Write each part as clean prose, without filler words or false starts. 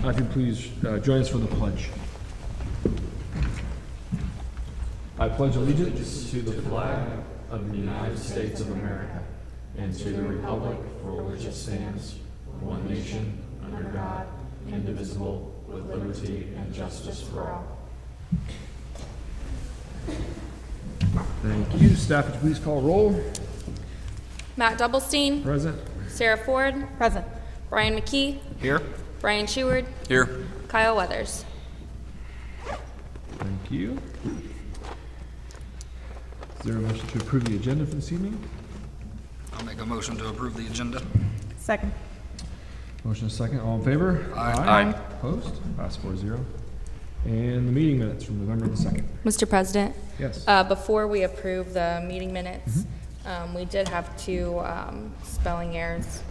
If you please join us for the pledge. I pledge allegiance to the flag of the United States of America and to the republic for which it stands, one nation, under God, indivisible, with liberty and justice for all. Thank you. Staff, would you please call roll? Matt Doublestein. Present. Sarah Ford. Present. Brian McKee. Here. Brian Sheward. Here. Kyle Weathers. Thank you. Is there a motion to approve the agenda for this evening? I'll make a motion to approve the agenda. Second. Motion is second. All in favor? Aye. Opposed? Pass 4-0. And the meeting minutes from November the 2nd. Mr. President, Yes. before we approve the meeting minutes, we did have two spelling errors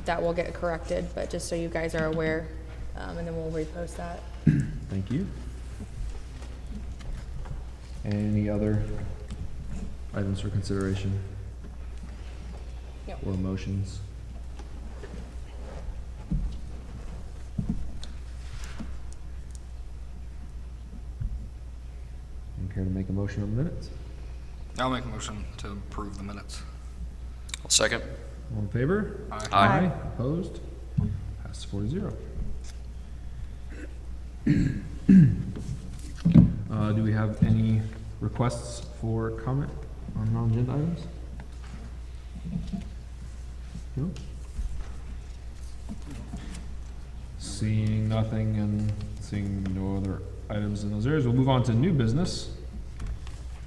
that will get corrected, but just so you guys are aware, and then we'll repost that. Thank you. Any other items for consideration Yep. or motions? You care to make a motion on the minutes? I'll make a motion to approve the minutes. I'll second. All in favor? Aye. Aye. Opposed? Passes 4-0. Do we have any requests for comment on non-agenda items? No? Seeing nothing and seeing no other items in those areas, we'll move on to new business.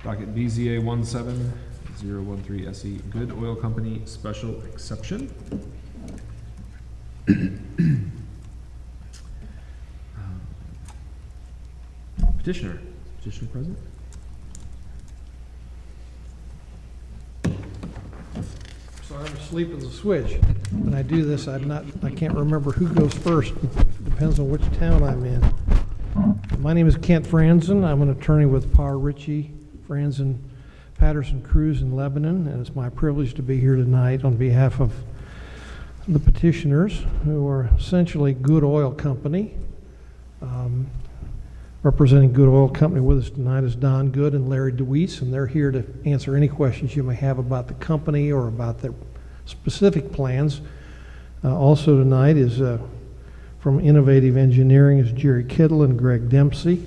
Docket BZA 17013 SE Good Oil Company Special Exception. Petitioner present. Sorry, I'm asleep as a switch. When I do this, I can't remember who goes first. Depends on which town I'm in. My name is Kent Franzen. I'm an attorney with Parr Ritchie, Franzen, Patterson Cruz in Lebanon, and it's my privilege to be here tonight on behalf of the petitioners, who are essentially Good Oil Company. Representing Good Oil Company with us tonight is Don Good and Larry DeWeese, and they're here to answer any questions you may have about the company or about their specific plans. Also tonight is from Innovative Engineering is Jerry Kittle and Greg Dempsey,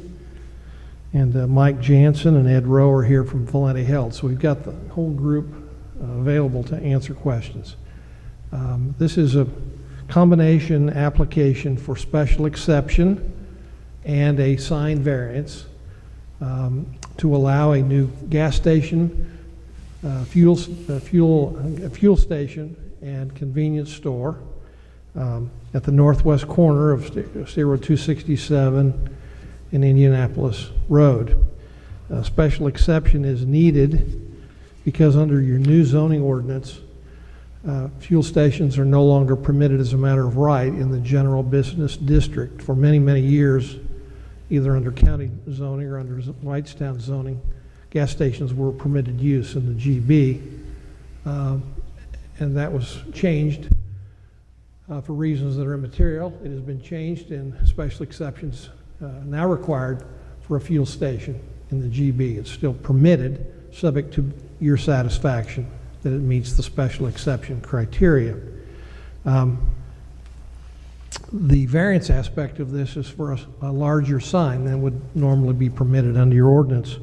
and Mike Jansen and Ed Rowe are here from Valenti Health. So we've got the whole group available to answer questions. This is a combination application for special exception and a sign variance to allow a new gas station, fuel station, and convenience store at the northwest corner of State Road 267 and Indianapolis Road. A special exception is needed because under your new zoning ordinance, fuel stations are no longer permitted as a matter of right in the general business district. For many, many years, either under county zoning or under Whitestown zoning, gas stations were permitted use in the GB, and that was changed for reasons that are immaterial. It has been changed, and special exceptions now required for a fuel station in the GB. It's still permitted, subject to your satisfaction that it meets the special exception criteria. The variance aspect of this is for a larger sign than would normally be permitted under your ordinance.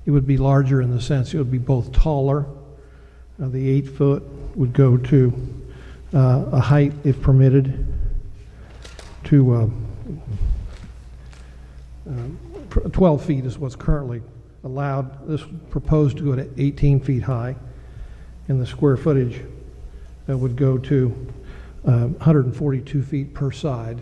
It would be larger in the sense it would be both taller. The 8 foot would go to a height, if permitted, to 12 feet is what's currently allowed. This proposed to go to 18 feet high, and the square footage would go to 142 feet per side,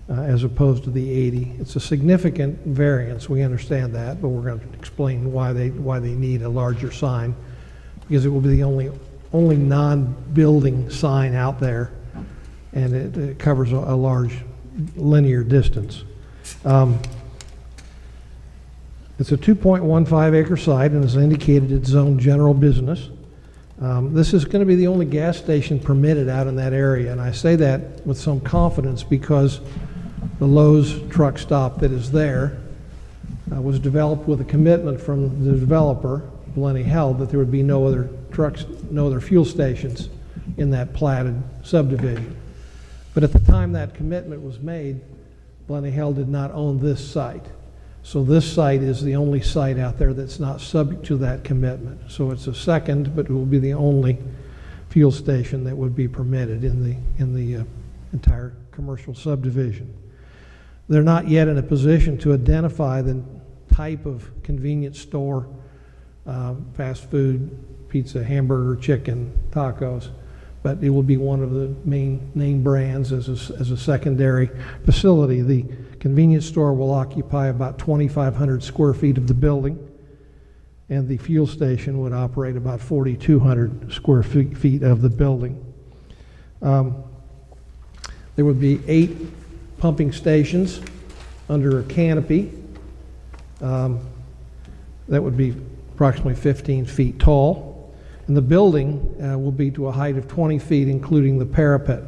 as opposed to the 80. It's a significant variance. We understand that, but we're going to explain why they need a larger sign, because it will be the only non-building sign out there, and it covers a large linear distance. It's a 2.15 acre site, and as indicated, it's zoned general business. This is going to be the only gas station permitted out in that area, and I say that with some confidence because the Lowe's truck stop that is there was developed with a commitment from the developer, Blenny held, that there would be no other trucks, no other fuel stations in that platted subdivision. But at the time that commitment was made, Blenny Hill did not own this site. So this site is the only site out there that's not subject to that commitment. So it's a second, but it will be the only fuel station that would be permitted in the entire commercial subdivision. They're not yet in a position to identify the type of convenience store, fast food, pizza, hamburger, chicken, tacos, but it will be one of the main name brands as a secondary facility. The convenience store will occupy about 2,500 square feet of the building, and the fuel station would operate about 4,200 square feet of the building. There would be 8 pumping stations under a canopy that would be approximately 15 feet tall. And the building will be to a height of 20 feet, including the parapet.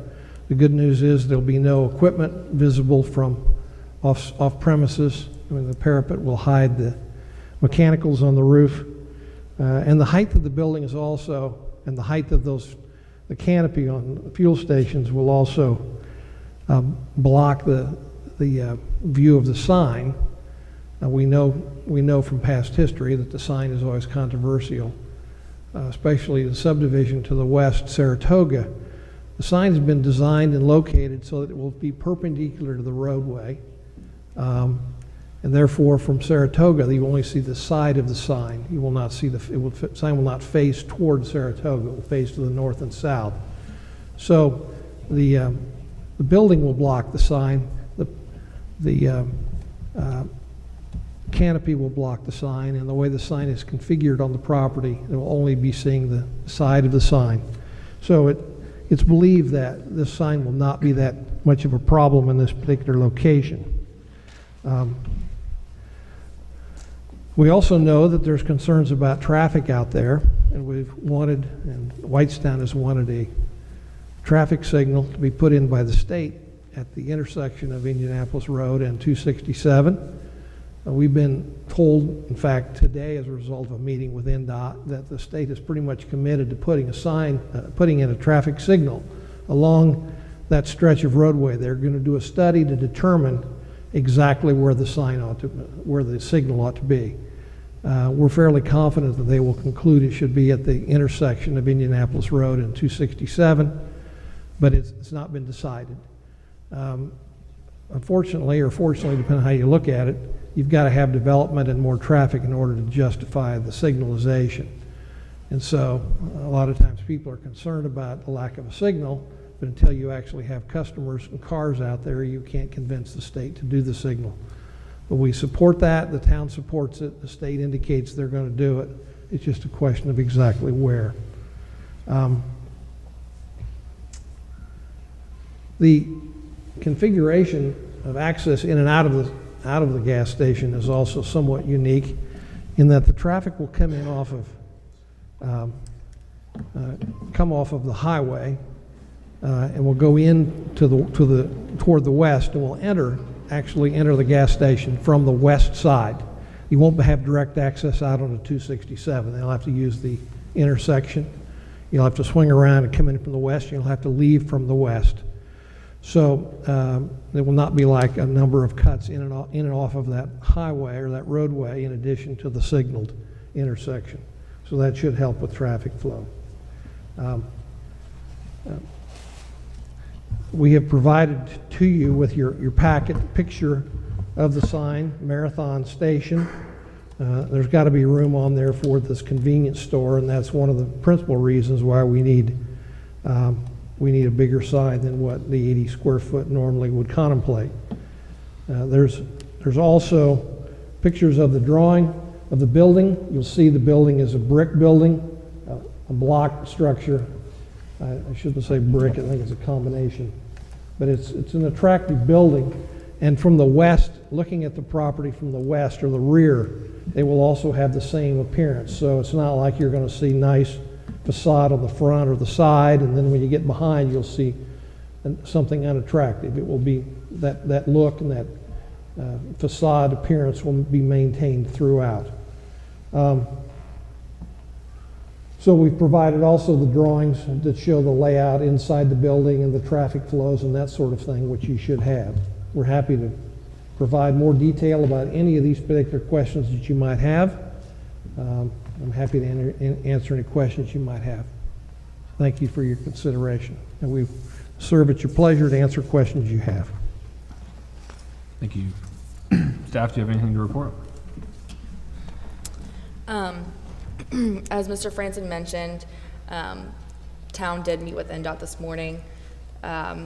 The good news is there'll be no equipment visible from off premises. I mean, the parapet will hide the mechanicals on the roof. And the height of the building is also, and the height of the canopy on the fuel stations will also block the view of the sign. We know from past history that the sign is always controversial, especially the subdivision to the west, Saratoga. The sign has been designed and located so that it will be perpendicular to the roadway, and therefore from Saratoga you only see the side of the sign. You will not see the sign will not face toward Saratoga. It will face to the north and south. So the building will block the sign. The canopy will block the sign, and the way the sign is configured on the property, it will only be seeing the side of the sign. So it's believed that this sign will not be that much of a problem in this particular location. We also know that there's concerns about traffic out there, and and Whitestown has wanted a traffic signal to be put in by the state at the intersection of Indianapolis Road and 267. We've been told, in fact, today as a result of a meeting with NDOT, that the state is pretty much committed to putting in a traffic signal along that stretch of roadway. They're going to do a study to determine exactly where the signal ought to be. We're fairly confident that they will conclude it should be at the intersection of Indianapolis Road and 267, but it's not been decided. Unfortunately, or fortunately, depending on how you look at it, you've got to have development and more traffic in order to justify the signalization. And so a lot of times people are concerned about the lack of a signal, but until you actually have customers and cars out there, you can't convince the state to do the signal. But we support that. The town supports it. The state indicates they're going to do it. It's just a question of exactly where. The configuration of access in and out of the gas station is also somewhat unique in that the traffic will come in off of the highway and will go in toward the west, and will actually enter the gas station from the west side. You won't have direct access out onto 267. They'll have to use the intersection. You'll have to swing around and come in from the west. You'll have to leave from the west. So it will not be like a number of cuts in and off of that highway or that roadway in addition to the signaled intersection. So that should help with traffic flow. We have provided to you with your packet a picture of the sign, Marathon Station. There's got to be room on there for this convenience store, and that's one of the principal reasons why we need a bigger sign than what the 80 square foot normally would contemplate. There's also pictures of the drawing of the building. You'll see the building is a brick building, a block structure. I shouldn't say brick, I think it's a combination. But it's an attractive building. And from the west, looking at the property from the west or the rear, they will also have the same appearance. So it's not like you're going to see nice facade on the front or the side, and then when you get behind, you'll see something unattractive. It will be, that look and that facade appearance will be maintained throughout. So we've provided also the drawings that show the layout inside the building and the traffic flows and that sort of thing, which you should have. We're happy to provide more detail about any of these particular questions that you might have. I'm happy to answer any questions you might have. Thank you for your consideration. And we serve at your pleasure to answer questions you have. Thank you. Staff, do you have anything to report? As Mr. Franson mentioned, town did meet with NDOT this morning.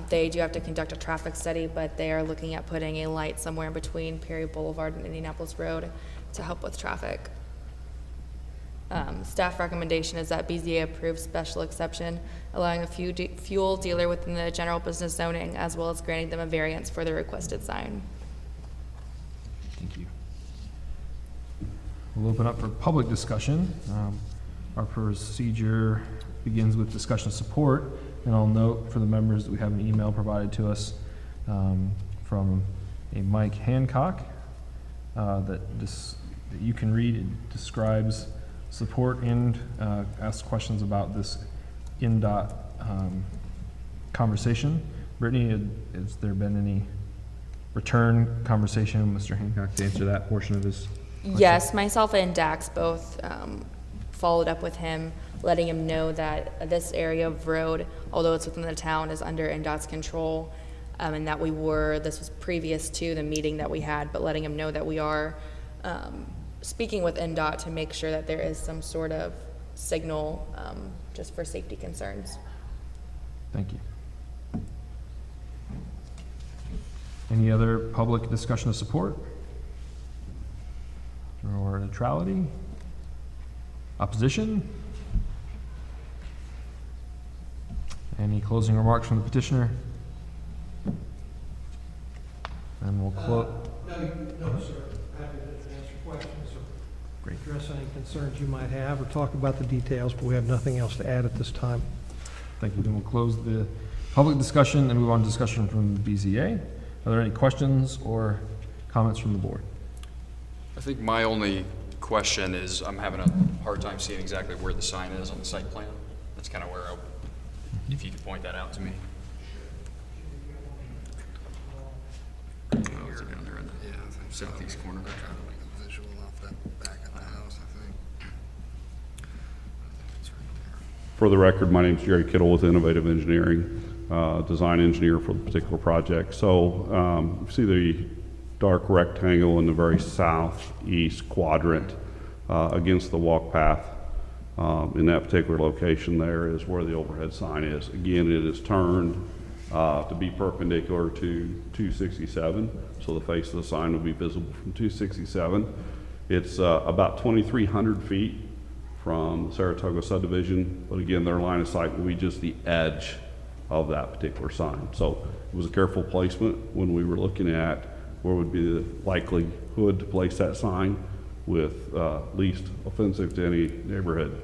They do have to conduct a traffic study, but they are looking at putting a light somewhere in between Perry Boulevard and Indianapolis Road to help with traffic. Staff recommendation is that BZA approve special exception, allowing a fuel dealer within the general business zoning, as well as granting them a variance for the requested sign. Thank you. We'll open up for public discussion. Our procedure begins with discussion of support, and I'll note for the members that we have an email provided to us from a Mike Hancock that you can read. It describes support and asks questions about this NDOT conversation. Brittany, has there been any return conversation with Mr. Hancock to answer that portion of his question? Yes, myself and Dax both followed up with him, letting him know that this area of road, although it's within the town, is under NDOT's control, and that this was previous to the meeting that we had, but letting him know that we are speaking with NDOT to make sure that there is some sort of signal just for safety concerns. Thank you. Any other public discussion of support? Or neutrality? Opposition? Any closing remarks from the petitioner? And we'll close. No, sir. Happy to answer questions or Great. address any concerns you might have or talk about the details, but we have nothing else to add at this time. Thank you. Then we'll close the public discussion and move on to discussion from BZA. Are there any questions or comments from the board? I think my only question is I'm having a hard time seeing exactly where the sign is on the site plan. That's kind of where if you could point that out to me. Here, down there in the southeast corner. Trying to make a visual off that back of the house, I think. It's right there. For the record, my name is Jerry Kittle with Innovative Engineering, design engineer for the particular project. So you see the dark rectangle in the very southeast quadrant against the walk path. In that particular location there is where the overhead sign is. Again, it is turned to be perpendicular to 267, so the face of the sign will be visible from 267. It's about 2,300 feet from the Saratoga subdivision, but again, their line of sight will be just the edge of that particular sign. So it was a careful placement when we were looking at where would be the likelihood to place that sign with least offensive to any neighborhood.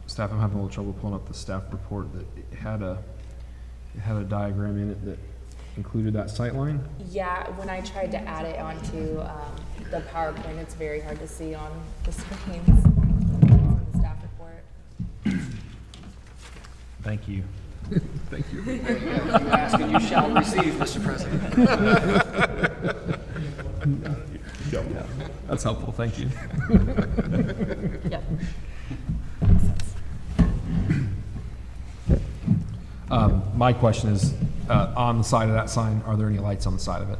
Staff, I'm having a little trouble pulling up the staff report that it had a diagram in it that included that sight line. Yeah, when I tried to add it onto the PowerPoint, it's very hard to see on the screens for the staff report. Thank you. Thank you. You ask and you shall receive, Mr. President. Yeah, that's helpful. Thank you. Yep. My question is, on the side of that sign, are there any lights on the side of it?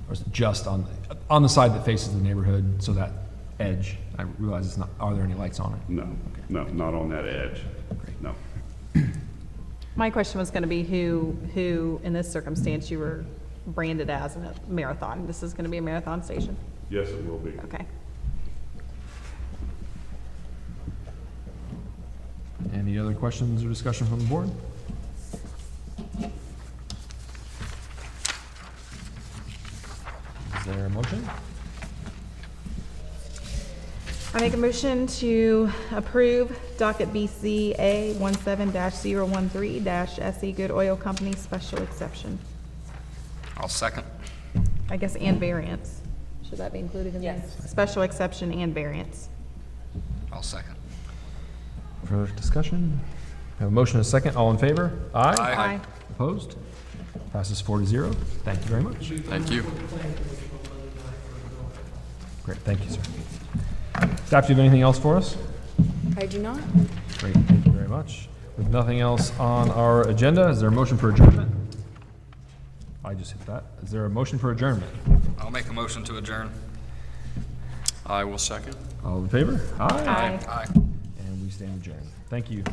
Or is it just on the side that faces the neighborhood, so that edge? I realize it's not, are there any lights on it? No, no, not on that edge. Great. No. My question was going to be who, in this circumstance, you were branded as in a marathon. This is going to be a marathon station? Yes, it will be. Okay. Any other questions or discussion from the board? Is there a motion? I make a motion to approve docket BZA 17-013-SE Good Oil Company special exception. I'll second. I guess, and variance. Should that be included in this? Yes. Special exception and variance. I'll second. Further discussion? We have a motion and a second. All in favor? Aye. Aye. Opposed? Passes 4-0. Thank you very much. Thank you. Great, thank you, sir. Staff, do you have anything else for us? I do not. Great, thank you very much. With nothing else on our agenda, is there a motion for adjournment? I just hit that. Is there a motion for adjournment? I'll make a motion to adjourn. I will second. All in favor? Aye. Aye. Aye. And we stand adjourned. Thank you.